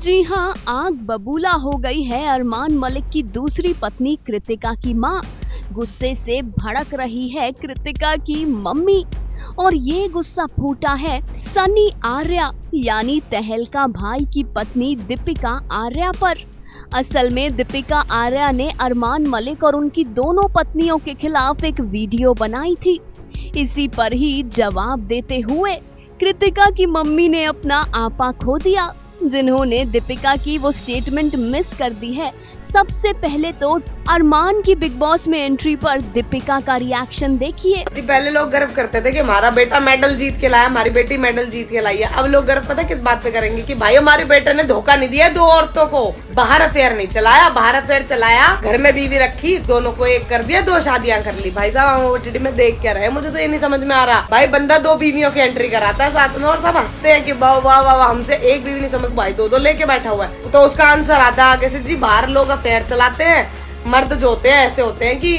जी हाँ, आग बबूला हो गई है अरमान मलिक की दूसरी पत्नी कृतिका की मां। गुस्से से भड़क रही है कृतिका की मम्मी और ये गुस्सा फूटा है सनी आर्या यानी तहलका भाई की पत्नी दीपिका आर्या पर। असल में दीपिका आर्या ने अरमान मलिक और उनकी दोनों पत्नियों के खिलाफ एक वीडियो बनाई थी। इसी पर ही जवाब देते हुए कृतिका की मम्मी ने अपना आपा खो दिया, जिन्होंने दीपिका की वो स्टेटमेंट मिस कर दी है। सबसे पहले तो अरमान की बिग बॉस में एंट्री पर दीपिका का रिएक्शन देखिए। जी पहले लोग गर्व करते थे कि हमारा बेटा मेडल जीत के लाया, हमारी बेटी मेडल जीत के लाई है। अब लोग गर्व पता किस बात पे करेंगे कि भाई हमारे बेटे ने धोखा नहीं दिया दो औरतों को, बाहर अफेयर नहीं चलाया, बाहर अफेयर चलाया, घर में बीवी रखी, दोनों को एक कर दिया, दो शादियां कर ली। भाई साहब हम ओटीटी में देख क्या रहे, मुझे तो ये नहीं समझ में आ रहा। भाई बंदा दो बीवियों की एंट्री कराता है साथ में और सब हंसते हैं कि वाह वाह वाह, हमसे एक बीवी नहीं समझ, भाई दो लेके बैठा हुआ है। तो उसका आंसर आता है आगे से, जी बाहर लोग अफेयर चलाते हैं, मर्द जो होते हैं ऐसे होते हैं कि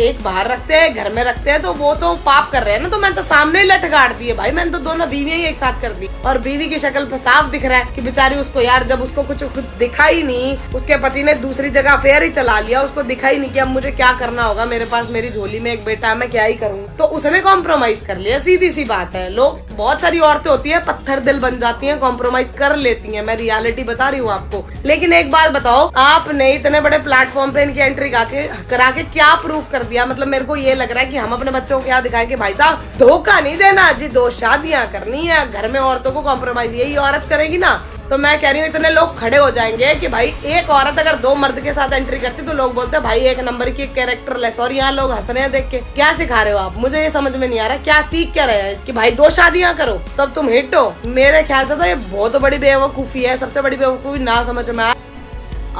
एक बाहर रखते हैं घर में रखते हैं, तो वो तो पाप कर रहे हैं ना। तो मैंने तो सामने ही लटकाट दिए भाई, मैंने तो दोनों बीवियां ही एक साथ कर दी। और बीवी की शक्ल पे साफ दिख रहा है कि बेचारी उसको यार, जब उसको कुछ दिखा ही नहीं, उसके पति ने दूसरी जगह अफेयर ही चला लिया, उसको दिखा ही नहीं कि अब मुझे क्या करना होगा, मेरे पास मेरी झोली में एक बेटा है, मैं क्या ही करूँ, तो उसने कॉम्प्रोमाइज कर लिया। सीधी सी बात है। लोग, बहुत सारी औरतें होती है पत्थर दिल बन जाती है, कॉम्प्रोमाइज कर लेती है, मैं रियलिटी बता रही हूँ आपको। लेकिन एक बात बताओ, आपने इतने बड़े प्लेटफॉर्म पे इनकी एंट्री करा के क्या प्रूफ कर दिया? मतलब मेरे को ये लग रहा है कि हम अपने बच्चों को क्या दिखाएं कि भाई साहब धोखा नहीं देना जी, दो शादियां करनी है, घर में औरतों को कॉम्प्रोमाइज यही औरत करेगी ना। तो मैं कह रही हूँ इतने लोग खड़े हो जाएंगे कि भाई एक औरत अगर दो मर्द के साथ एंट्री करती तो लोग बोलते हैं भाई एक नंबर की कैरेक्टर लेस। और यहाँ लोग हंस रहे हैं देख के। क्या सिखा रहे हो आप? मुझे ये समझ में नहीं आ रहा, क्या सीख क्या रहे हैं इसकी? भाई दो शादियां करो तब तुम हिट हो। मेरे ख्याल से तो ये बहुत बड़ी बेवकूफी है, सबसे बड़ी बेवकूफी ना समझ में आए।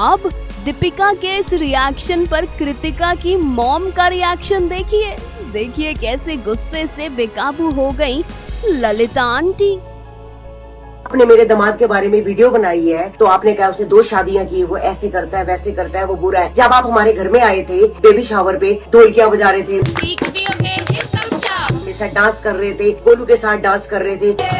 अब दीपिका के इस रिएक्शन पर कृतिका की मॉम का रिएक्शन देखिए कैसे गुस्से से बेकाबू हो गई ललिता आंटी। आपने मेरे दामाद के बारे में वीडियो बनाई है तो आपने कहा उसे दो शादियां की, वो ऐसे करता है वैसे करता है, वो बुरा है। जब आप हमारे घर में आए थे बेबी शावर पे, ढोलकियां बजा रहे थे, के साथ डांस कर रहे थे, गोलू के साथ डांस कर रहे थे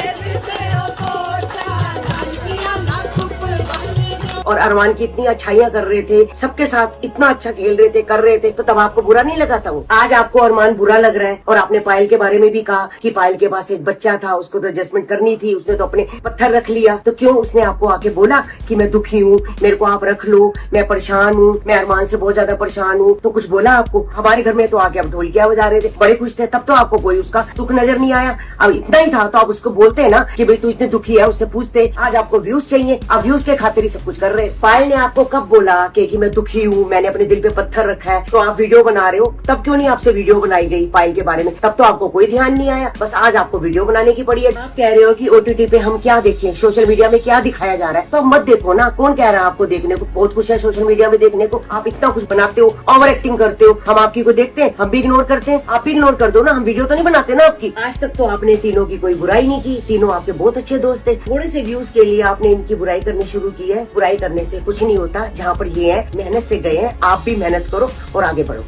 और अरमान की इतनी अच्छाइयां कर रहे थे, सबके साथ इतना अच्छा खेल रहे थे, कर रहे थे, तो तब आपको बुरा नहीं लगा था? वो आज आपको अरमान बुरा लग रहा है। और आपने पायल के बारे में भी कहा कि पायल के पास एक बच्चा था, उसको तो एडजस्टमेंट करनी थी, उसने तो अपने पत्थर रख लिया। तो क्यों उसने आपको आके बोला कि मैं दुखी हूँ, मेरे को आप रख लो, मैं परेशान हूँ, मैं अरमान से बहुत ज्यादा परेशान हूँ? तो कुछ बोला आपको? हमारे घर में तो आके आप ढोलकियां बजा रहे थे, बड़े खुश थे, तब तो आपको कोई उसका दुख नजर नहीं आया। अब इतना ही था तो आप उसको बोलते है ना कि भाई तू इतने दुखी है, उससे पूछते। आज आपको व्यूज चाहिए, अब व्यूज के खातिर ही सब कुछ कर रहे। पायल ने आपको कब बोला कि मैं दुखी हूँ, मैंने अपने दिल पे पत्थर रखा है, तो आप वीडियो बना रहे हो? तब क्यों नहीं आपसे वीडियो बनाई गई पायल के बारे में? तब तो आपको कोई ध्यान नहीं आया, बस आज आपको वीडियो बनाने की पड़ी है। आप कह रहे हो कि ओटीटी पे हम क्या देखें, सोशल मीडिया में क्या दिखाया जा रहा है, तो मत देखो ना। कौन कह रहा है आपको देखने को? बहुत कुछ है सोशल मीडिया में देखने को। आप इतना कुछ बनाते हो, ओवर एक्टिंग करते हो, हम आपकी को देखते हैं, हम भी इग्नोर करते हैं, आप भी इग्नोर कर दो ना, हम वीडियो तो नहीं बनाते ना आपकी। आज तक तो आपने तीनों की कोई बुराई नहीं की, तीनों आपके बहुत अच्छे दोस्त थे। थोड़े से व्यूज के लिए आपने इनकी बुराई करनी शुरू की है। बुराई करने से कुछ नहीं होता, जहाँ पर ये है मेहनत से गए हैं, आप भी मेहनत करो और आगे बढ़ो।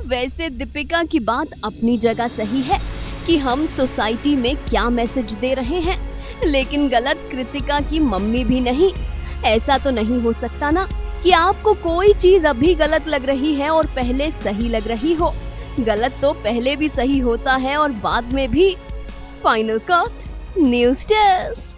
वैसे दीपिका की बात अपनी जगह सही है कि हम सोसाइटी में क्या मैसेज दे रहे हैं, लेकिन गलत कृतिका की मम्मी भी नहीं। ऐसा तो नहीं हो सकता ना कि आपको कोई चीज अभी गलत लग रही है और पहले सही लग रही हो। गलत तो पहले भी सही होता है और बाद में भी। Final cut news desk.